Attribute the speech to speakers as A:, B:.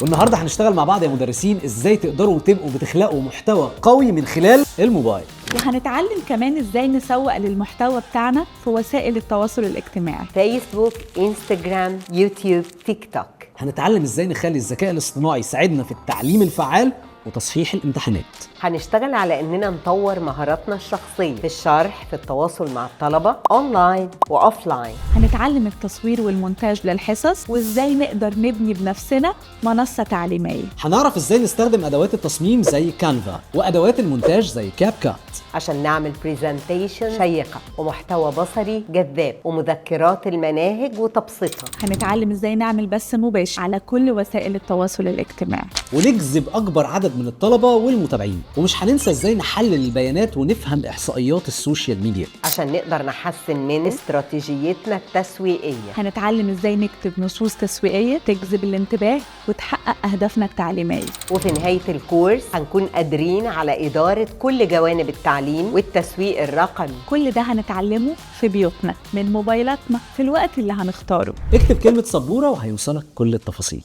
A: والنهارده هنشتغل مع بعض يا مدرسين ازاي تقدروا تبقوا بتخلقوا محتوى قوي من خلال الموبايل.
B: وهنتعلم كمان ازاي نسوق للمحتوى بتاعنا في وسائل التواصل الاجتماعي،
C: فيسبوك، انستجرام، يوتيوب، تيك توك.
A: هنتعلم ازاي نخلي الذكاء الاصطناعي يساعدنا في التعليم الفعال وتصحيح الامتحانات.
C: هنشتغل على اننا نطور مهاراتنا الشخصية في الشرح، في التواصل مع الطلبة اونلاين واوفلاين.
B: هنتعلم التصوير والمونتاج للحصص وازاي نقدر نبني بنفسنا منصة تعليمية.
A: هنعرف ازاي نستخدم ادوات التصميم زي كانفا وادوات المونتاج زي كاب كات
C: عشان نعمل بريزنتيشن شيقة ومحتوى بصري جذاب ومذكرات المناهج وتبسيطها.
B: هنتعلم ازاي نعمل بث مباشر على كل وسائل التواصل الاجتماعي
A: ونجذب اكبر عدد من الطلبة والمتابعين. ومش هننسى ازاي نحلل البيانات ونفهم احصائيات السوشيال ميديا
C: عشان نقدر نحسن من استراتيجيتنا التسويقية.
B: هنتعلم ازاي نكتب نصوص تسويقية تجذب الانتباه وتحقق اهدافنا التعليمية.
C: وفي نهاية الكورس هنكون قادرين على إدارة كل جوانب التعليم والتسويق الرقمي.
B: كل ده هنتعلمه في بيوتنا من موبايلاتنا في الوقت اللي هنختاره.
A: اكتب كلمة سبورة وهيوصلك كل التفاصيل.